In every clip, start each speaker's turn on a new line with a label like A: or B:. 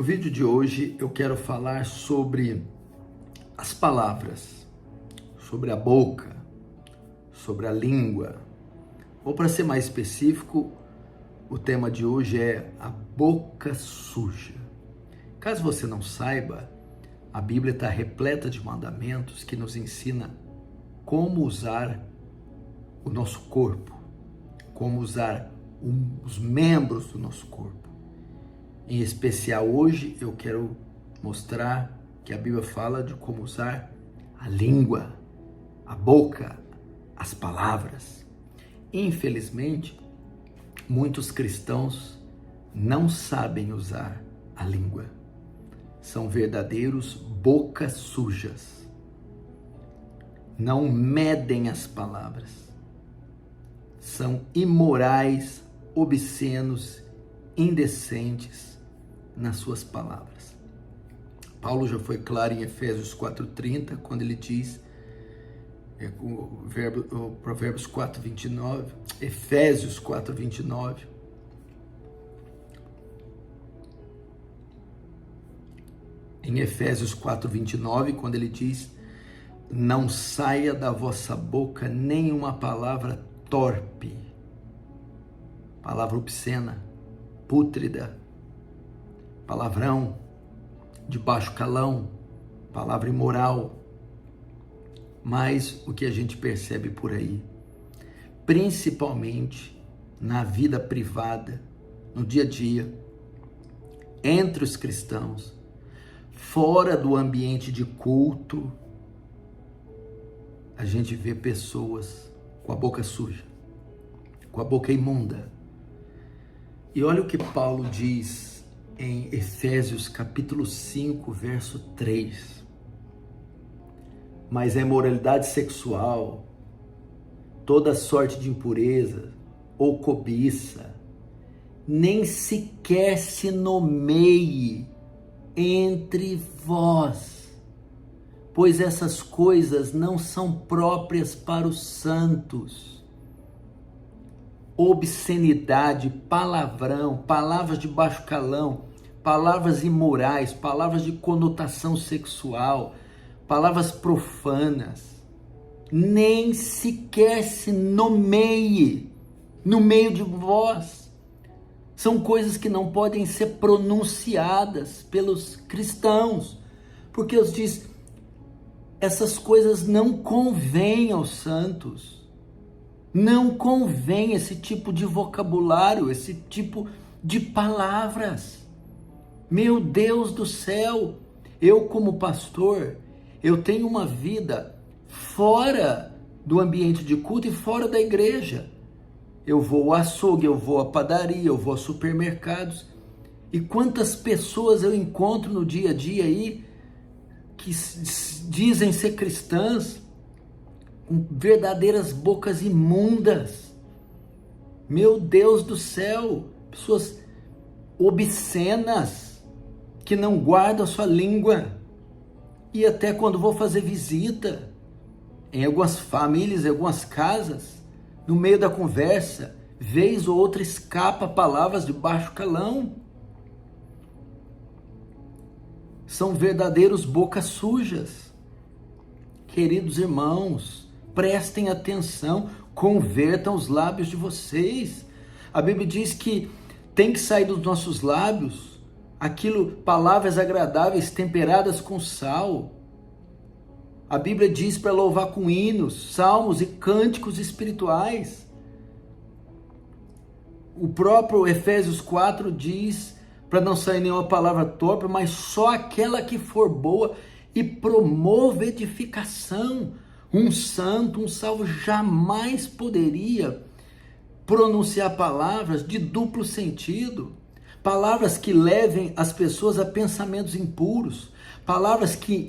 A: No vídeo de hoje eu quero falar sobre as palavras, sobre a boca, sobre a língua. Ou para ser mais específico, o tema de hoje é a boca suja. Caso você não saiba, a Bíblia está repleta de mandamentos que nos ensina como usar o nosso corpo, como usar os membros do nosso corpo. Em especial hoje eu quero mostrar que a Bíblia fala de como usar a língua, a boca, as palavras. Infelizmente, muitos cristãos não sabem usar a língua. São verdadeiros bocas sujas. Não medem as palavras. São imorais, obscenos, indecentes nas suas palavras. Paulo já foi claro em Efésios 4:30, quando ele diz, Provérbios 4:29, Efésios 4:29, em Efésios 4:29, quando ele diz: não saia da vossa boca nenhuma palavra torpe, palavra obscena, pútrida, palavrão, de baixo calão, palavra imoral. Mas o que a gente percebe por aí, principalmente na vida privada, no dia a dia, entre os cristãos, fora do ambiente de culto, a gente vê pessoas com a boca suja, com a boca imunda. E olha o que Paulo diz em Efésios capítulo 5, verso 3. Mas a imoralidade sexual, toda sorte de impureza ou cobiça, nem sequer se nomeie entre vós, pois essas coisas não são próprias para os santos. Obscenidade, palavrão, palavras de baixo calão, palavras imorais, palavras de conotação sexual, palavras profanas, nem sequer se nomeie no meio de vós. São coisas que não podem ser pronunciadas pelos cristãos, porque Deus diz, essas coisas não convêm aos santos. Não convém esse tipo de vocabulário, esse tipo de palavras. Meu Deus do céu, eu como pastor, eu tenho uma vida fora do ambiente de culto e fora da igreja. Eu vou ao açougue, eu vou à padaria, eu vou a supermercados. E quantas pessoas eu encontro no dia a dia aí que dizem ser cristãs, com verdadeiras bocas imundas. Meu Deus do céu, pessoas obscenas, que não guardam a sua língua. E até quando vou fazer visita, em algumas famílias, em algumas casas, no meio da conversa, vez ou outra escapa palavras de baixo calão. São verdadeiros bocas sujas. Queridos irmãos, prestem atenção, convertam os lábios de vocês. A Bíblia diz que tem que sair dos nossos lábios palavras agradáveis, temperadas com sal. A Bíblia diz para louvar com hinos, salmos e cânticos espirituais. O próprio Efésios 4 diz para não sair nenhuma palavra torpe, mas só aquela que for boa e promova edificação. Um santo, um salvo jamais poderia pronunciar palavras de duplo sentido, palavras que levem as pessoas a pensamentos impuros, palavras que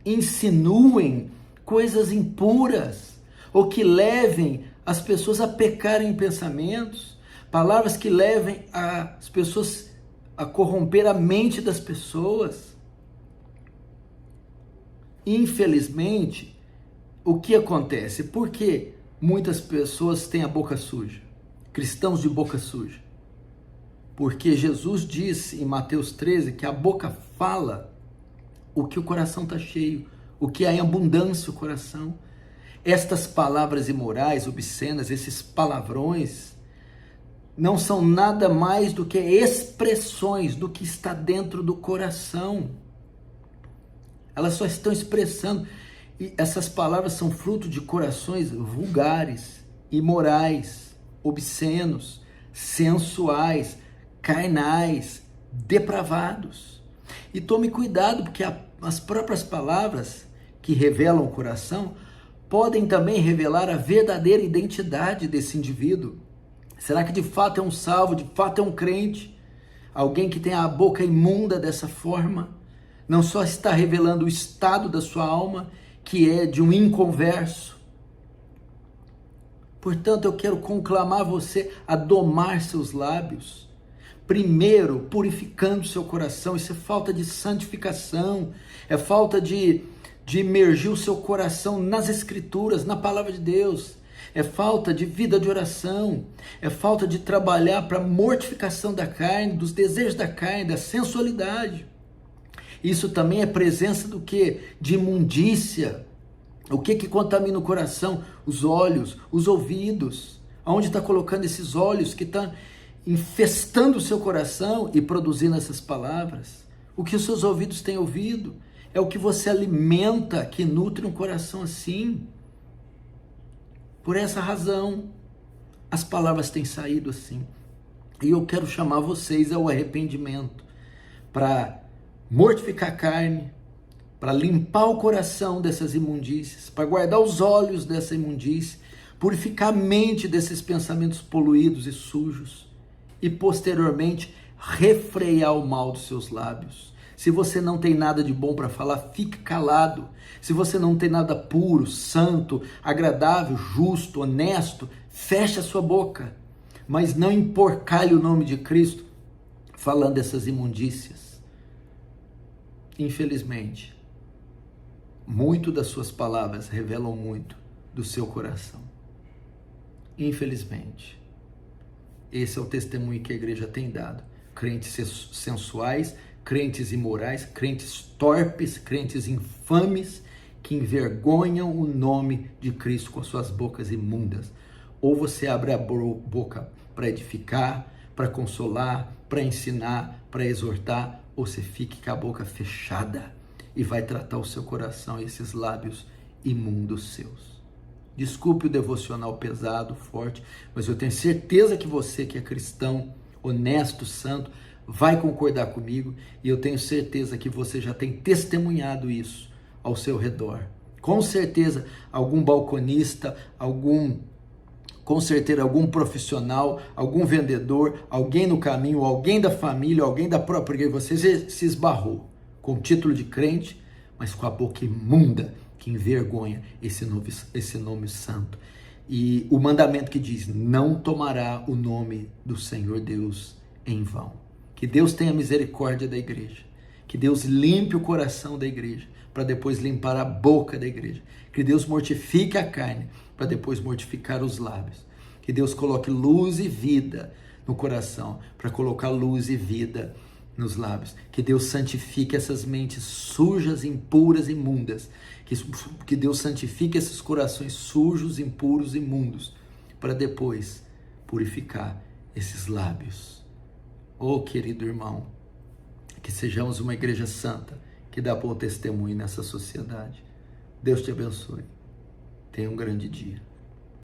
A: insinuem coisas impuras, ou que levem as pessoas a pecarem em pensamentos, palavras que levem as pessoas a corromper a mente das pessoas. Infelizmente, o que acontece? Por que muitas pessoas têm a boca suja? Cristãos de boca suja. Porque Jesus disse em Mateus 13 que a boca fala o que o coração está cheio, o que há em abundância o coração. Estas palavras imorais, obscenas, esses palavrões, não são nada mais do que expressões do que está dentro do coração. Elas só estão expressando. E essas palavras são fruto de corações vulgares, imorais, obscenos, sensuais, carnais, depravados. E tome cuidado, porque as próprias palavras que revelam o coração podem também revelar a verdadeira identidade desse indivíduo. Será que de fato é um salvo, de fato é um crente? Alguém que tem a boca imunda dessa forma? Não só está revelando o estado da sua alma, que é de um inconverso. Portanto, eu quero conclamar você a domar seus lábios. Primeiro, purificando seu coração. Isso é falta de santificação, é falta de imergir o seu coração nas Escrituras, na Palavra de Deus. É falta de vida de oração, é falta de trabalhar para a mortificação da carne, dos desejos da carne, da sensualidade. Isso também é presença do quê? De imundícia. O que contamina o coração? Os olhos, os ouvidos. Aonde está colocando esses olhos que estão infestando o seu coração e produzindo essas palavras? O que os seus ouvidos têm ouvido? É o que você alimenta que nutre um coração assim. Por essa razão, as palavras têm saído assim. E eu quero chamar vocês ao arrependimento, para mortificar a carne, para limpar o coração dessas imundícias, para guardar os olhos dessa imundícia, purificar a mente desses pensamentos poluídos e sujos e posteriormente refrear o mal dos seus lábios. Se você não tem nada de bom para falar, fique calado. Se você não tem nada puro, santo, agradável, justo, honesto, feche a sua boca. Mas não emporcalhe o nome de Cristo falando essas imundícias. Infelizmente, muito das suas palavras revelam muito do seu coração. Infelizmente, esse é o testemunho que a igreja tem dado. Crentes sensuais, crentes imorais, crentes torpes, crentes infames, que envergonham o nome de Cristo com suas bocas imundas. Ou você abre a boca para edificar, para consolar, para ensinar, para exortar, ou você fique com a boca fechada e vai tratar o seu coração e esses lábios imundos seus. Desculpe o devocional pesado, forte, mas eu tenho certeza que você que é cristão, honesto, santo, vai concordar comigo, e eu tenho certeza que você já tem testemunhado isso ao seu redor. Com certeza, algum balconista, algum profissional, algum vendedor, alguém no caminho, alguém da família, alguém da própria igreja, você se esbarrou com o título de crente, mas com a boca imunda, que envergonha esse nome santo. E o mandamento que diz, não tomará o nome do Senhor Deus em vão. Que Deus tenha misericórdia da igreja. Que Deus limpe o coração da igreja, para depois limpar a boca da igreja. Que Deus mortifique a carne, para depois mortificar os lábios. Que Deus coloque luz e vida no coração, para colocar luz e vida nos lábios. Que Deus santifique essas mentes sujas, impuras, imundas. Que Deus santifique esses corações sujos, impuros, imundos, para depois purificar esses lábios. Oh, querido irmão, que sejamos uma igreja santa, que dá bom testemunho nessa sociedade. Deus te abençoe. Tenha um grande dia.